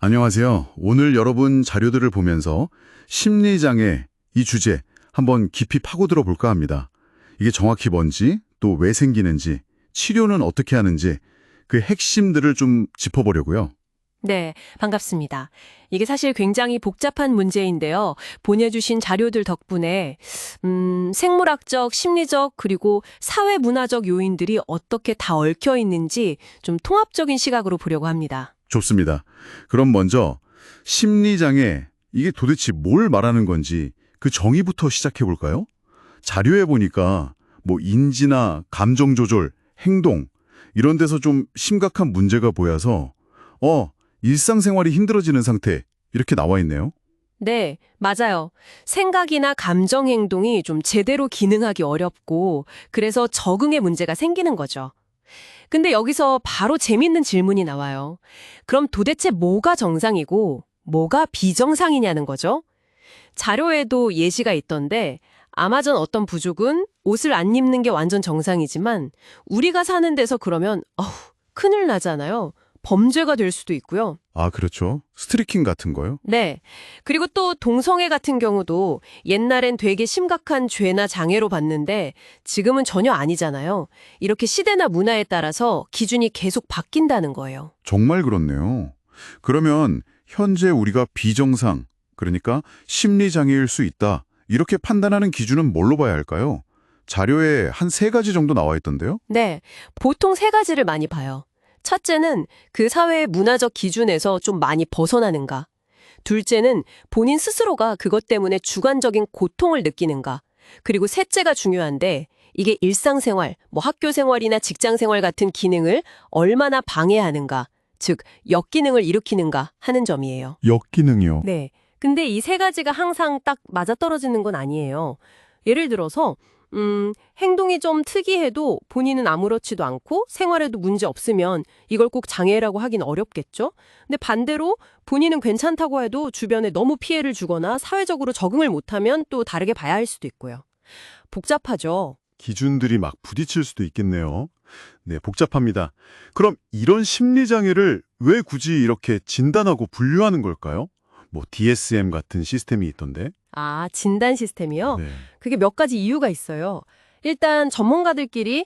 안녕하세요. 오늘 여러분 자료들을 보면서 심리장애 이 주제 한번 깊이 파고들어 볼까 합니다. 이게 정확히 뭔지, 또 왜 생기는지, 치료는 어떻게 하는지 그 핵심들을 좀 짚어보려고요. 네, 반갑습니다. 이게 사실 굉장히 복잡한 문제인데요. 보내주신 자료들 덕분에 생물학적, 심리적, 그리고 사회문화적 요인들이 어떻게 다 얽혀 있는지 좀 통합적인 시각으로 보려고 합니다. 좋습니다. 그럼 먼저 심리장애 이게 도대체 뭘 말하는 건지 그 정의부터 시작해 볼까요? 자료에 보니까 뭐 인지나 감정 조절, 행동 이런 데서 좀 심각한 문제가 보여서 일상생활이 힘들어지는 상태 이렇게 나와 있네요. 네, 맞아요. 생각이나 감정 행동이 좀 제대로 기능하기 어렵고, 그래서 적응의 문제가 생기는 거죠. 근데 여기서 바로 재밌는 질문이 나와요. 그럼 도대체 뭐가 정상이고, 뭐가 비정상이냐는 거죠? 자료에도 예시가 있던데, 아마존 어떤 부족은 옷을 안 입는 게 완전 정상이지만, 우리가 사는 데서 그러면, 큰일 나잖아요. 범죄가 될 수도 있고요. 아, 그렇죠. 스트리킹 같은 거요? 네. 그리고 또 동성애 같은 경우도 옛날엔 되게 심각한 죄나 장애로 봤는데 지금은 전혀 아니잖아요. 이렇게 시대나 문화에 따라서 기준이 계속 바뀐다는 거예요. 정말 그렇네요. 그러면 현재 우리가 비정상, 그러니까 심리장애일 수 있다. 이렇게 판단하는 기준은 뭘로 봐야 할까요? 자료에 한 세 가지 정도 나와 있던데요? 네. 보통 세 가지를 많이 봐요. 첫째는 그 사회의 문화적 기준에서 좀 많이 벗어나는가. 둘째는 본인 스스로가 그것 때문에 주관적인 고통을 느끼는가. 그리고 셋째가 중요한데 이게 일상생활, 뭐 학교생활이나 직장생활 같은 기능을 얼마나 방해하는가, 즉 역기능을 일으키는가 하는 점이에요. 역기능이요. 네. 근데 이 세 가지가 항상 딱 맞아떨어지는 건 아니에요. 예를 들어서 행동이 좀 특이해도 본인은 아무렇지도 않고 생활에도 문제 없으면 이걸 꼭 장애라고 하긴 어렵겠죠? 근데 반대로 본인은 괜찮다고 해도 주변에 너무 피해를 주거나 사회적으로 적응을 못하면 또 다르게 봐야 할 수도 있고요. 복잡하죠? 기준들이 막 부딪힐 수도 있겠네요. 네, 복잡합니다. 그럼 이런 심리장애를 왜 굳이 이렇게 진단하고 분류하는 걸까요? 뭐 DSM 같은 시스템이 있던데. 아, 진단 시스템이요? 네. 그게 몇 가지 이유가 있어요. 일단 전문가들끼리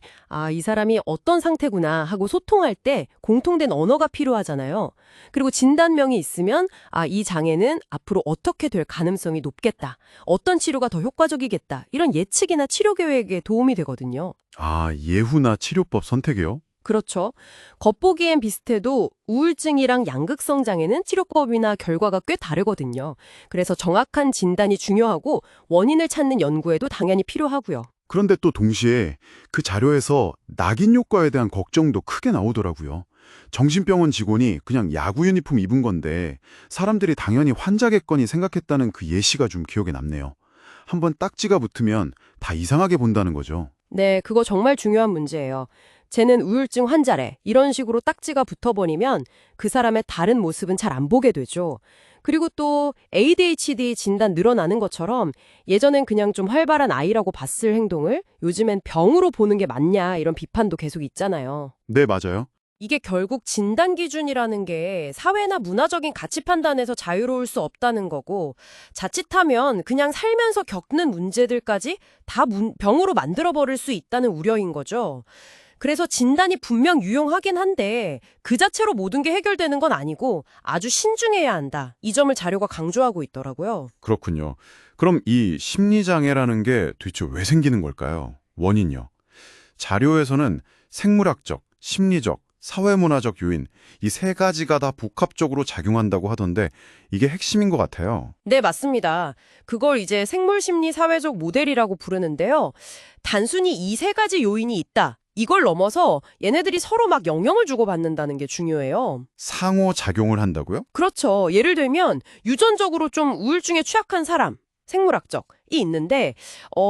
이 사람이 어떤 상태구나 하고 소통할 때 공통된 언어가 필요하잖아요. 그리고 진단명이 있으면 이 장애는 앞으로 어떻게 될 가능성이 높겠다. 어떤 치료가 더 효과적이겠다. 이런 예측이나 치료 계획에 도움이 되거든요. 아, 예후나 치료법 선택이요? 그렇죠. 겉보기엔 비슷해도 우울증이랑 양극성 장애는 치료법이나 결과가 꽤 다르거든요. 그래서 정확한 진단이 중요하고 원인을 찾는 연구에도 당연히 필요하고요. 그런데 또 동시에 그 자료에서 낙인 효과에 대한 걱정도 크게 나오더라고요. 정신병원 직원이 그냥 야구 유니폼 입은 건데 사람들이 당연히 환자겠거니 생각했다는 그 예시가 좀 기억에 남네요. 한번 딱지가 붙으면 다 이상하게 본다는 거죠. 네, 그거 정말 중요한 문제예요. 쟤는 우울증 환자래. 이런 식으로 딱지가 붙어버리면 그 사람의 다른 모습은 잘 안 보게 되죠. 그리고 또 ADHD 진단 늘어나는 것처럼 예전엔 그냥 좀 활발한 아이라고 봤을 행동을 요즘엔 병으로 보는 게 맞냐 이런 비판도 계속 있잖아요. 네, 맞아요. 이게 결국 진단 기준이라는 게 사회나 문화적인 가치 판단에서 자유로울 수 없다는 거고 자칫하면 그냥 살면서 겪는 문제들까지 다 병으로 만들어버릴 수 있다는 우려인 거죠. 그래서 진단이 분명 유용하긴 한데 그 자체로 모든 게 해결되는 건 아니고 아주 신중해야 한다. 이 점을 자료가 강조하고 있더라고요. 그렇군요. 그럼 이 심리장애라는 게 도대체 왜 생기는 걸까요? 원인요. 자료에서는 생물학적, 심리적, 사회문화적 요인 이 세 가지가 다 복합적으로 작용한다고 하던데 이게 핵심인 것 같아요. 네, 맞습니다. 그걸 이제 생물심리 사회적 모델이라고 부르는데요. 단순히 이 세 가지 요인이 있다. 이걸 넘어서 얘네들이 서로 막 영향을 주고받는다는 게 중요해요. 상호작용을 한다고요? 그렇죠. 예를 들면 유전적으로 좀 우울증에 취약한 사람, 생물학적, 있는데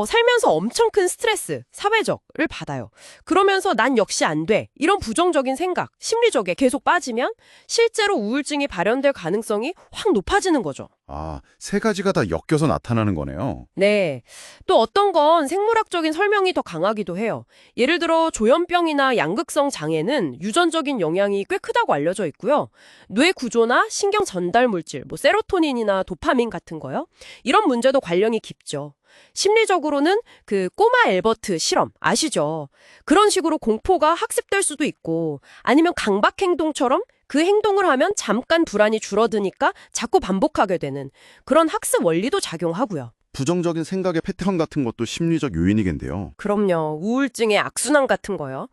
살면서 엄청 큰 스트레스, 사회적을 받아요. 그러면서 난 역시 안 돼. 이런 부정적인 생각, 심리적에 계속 빠지면 실제로 우울증이 발현될 가능성이 확 높아지는 거죠. 아, 세 가지가 다 엮여서 나타나는 거네요. 네. 또 어떤 건 생물학적인 설명이 더 강하기도 해요. 예를 들어 조현병이나 양극성 장애는 유전적인 영향이 꽤 크다고 알려져 있고요. 뇌 구조나 신경 전달 물질, 세로토닌이나 도파민 같은 거요. 이런 문제도 관련이 깊죠. 심리적으로는 그 꼬마 엘버트 실험 아시죠? 그런 식으로 공포가 학습될 수도 있고 아니면 강박 행동처럼 그 행동을 하면 잠깐 불안이 줄어드니까 자꾸 반복하게 되는 그런 학습 원리도 작용하고요. 부정적인 생각의 패턴 같은 것도 심리적 요인이겠는데요. 그럼요. 우울증의 악순환 같은 거요.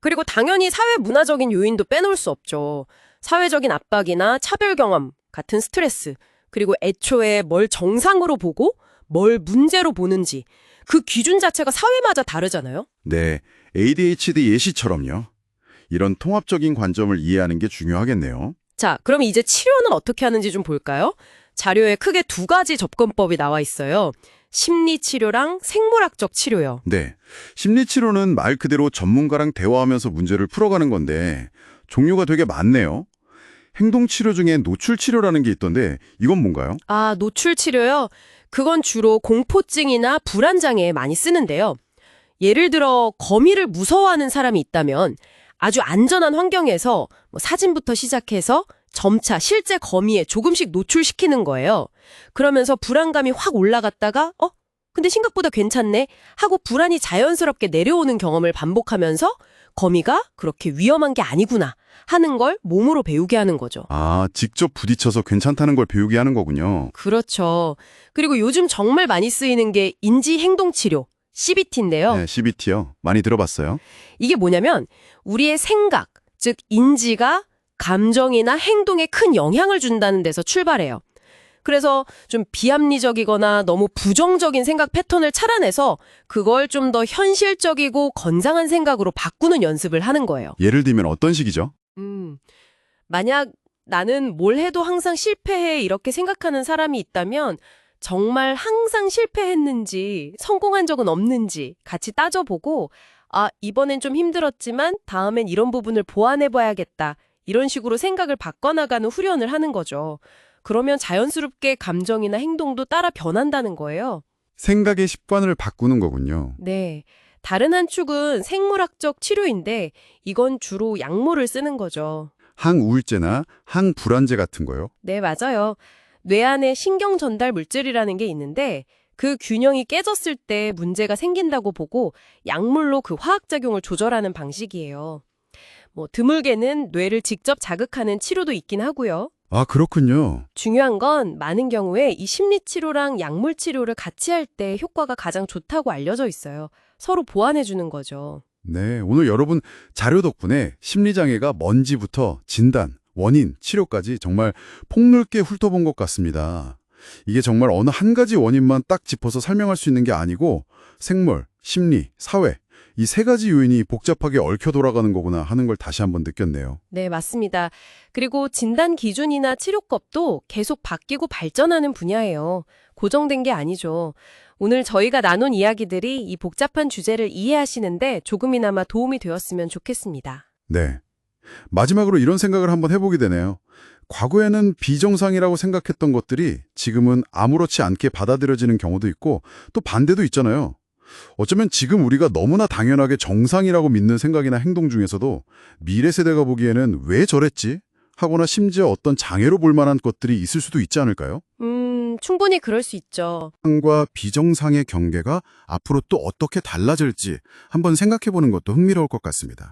그리고 당연히 사회 문화적인 요인도 빼놓을 수 없죠. 사회적인 압박이나 차별 경험 같은 스트레스, 그리고 애초에 뭘 정상으로 보고 뭘 문제로 보는지 그 기준 자체가 사회마다 다르잖아요. 네, ADHD 예시처럼요. 이런 통합적인 관점을 이해하는 게 중요하겠네요. 자, 그럼 이제 치료는 어떻게 하는지 좀 볼까요? 자료에 크게 두 가지 접근법이 나와 있어요. 심리치료랑 생물학적 치료요. 네, 심리치료는 말 그대로 전문가랑 대화하면서 문제를 풀어가는 건데 종류가 되게 많네요. 행동치료 중에 노출치료라는 게 있던데 이건 뭔가요? 아, 노출치료요? 그건 주로 공포증이나 불안장애에 많이 쓰는데요. 예를 들어 거미를 무서워하는 사람이 있다면 아주 안전한 환경에서 사진부터 시작해서 점차 실제 거미에 조금씩 노출시키는 거예요. 그러면서 불안감이 확 올라갔다가 근데 생각보다 괜찮네 하고 불안이 자연스럽게 내려오는 경험을 반복하면서 거미가 그렇게 위험한 게 아니구나 하는 걸 몸으로 배우게 하는 거죠. 아, 직접 부딪혀서 괜찮다는 걸 배우게 하는 거군요. 그렇죠. 그리고 요즘 정말 많이 쓰이는 게 인지행동치료, CBT인데요. 네, CBT요. 많이 들어봤어요. 이게 뭐냐면 우리의 생각, 즉 인지가 감정이나 행동에 큰 영향을 준다는 데서 출발해요. 그래서 좀 비합리적이거나 너무 부정적인 생각 패턴을 차단해서 그걸 좀 더 현실적이고 건강한 생각으로 바꾸는 연습을 하는 거예요. 예를 들면 어떤 식이죠? 만약 나는 뭘 해도 항상 실패해 이렇게 생각하는 사람이 있다면 정말 항상 실패했는지 성공한 적은 없는지 같이 따져보고 이번엔 좀 힘들었지만 다음엔 이런 부분을 보완해봐야겠다. 이런 식으로 생각을 바꿔나가는 훈련을 하는 거죠. 그러면 자연스럽게 감정이나 행동도 따라 변한다는 거예요. 생각의 습관을 바꾸는 거군요. 네. 다른 한 축은 생물학적 치료인데 이건 주로 약물을 쓰는 거죠. 항우울제나 항불안제 같은 거요? 네, 맞아요. 뇌 안에 신경 전달 물질이라는 게 있는데 그 균형이 깨졌을 때 문제가 생긴다고 보고 약물로 그 화학작용을 조절하는 방식이에요. 드물게는 뇌를 직접 자극하는 치료도 있긴 하고요. 아, 그렇군요. 중요한 건 많은 경우에 이 심리치료랑 약물치료를 같이 할 때 효과가 가장 좋다고 알려져 있어요. 서로 보완해주는 거죠. 네, 오늘 여러분 자료 덕분에 심리장애가 뭔지부터 진단, 원인, 치료까지 정말 폭넓게 훑어본 것 같습니다. 이게 정말 어느 한 가지 원인만 딱 짚어서 설명할 수 있는 게 아니고 생물, 심리, 사회 이 세 가지 요인이 복잡하게 얽혀 돌아가는 거구나 하는 걸 다시 한번 느꼈네요. 네, 맞습니다. 그리고 진단 기준이나 치료법도 계속 바뀌고 발전하는 분야예요. 고정된 게 아니죠. 오늘 저희가 나눈 이야기들이 이 복잡한 주제를 이해하시는데 조금이나마 도움이 되었으면 좋겠습니다. 네. 마지막으로 이런 생각을 한번 해보게 되네요. 과거에는 비정상이라고 생각했던 것들이 지금은 아무렇지 않게 받아들여지는 경우도 있고 또 반대도 있잖아요. 어쩌면 지금 우리가 너무나 당연하게 정상이라고 믿는 생각이나 행동 중에서도 미래 세대가 보기에는 왜 저랬지? 하거나 심지어 어떤 장애로 볼 만한 것들이 있을 수도 있지 않을까요? 충분히 그럴 수 있죠. 정상과 비정상의 경계가 앞으로 또 어떻게 달라질지 한번 생각해보는 것도 흥미로울 것 같습니다.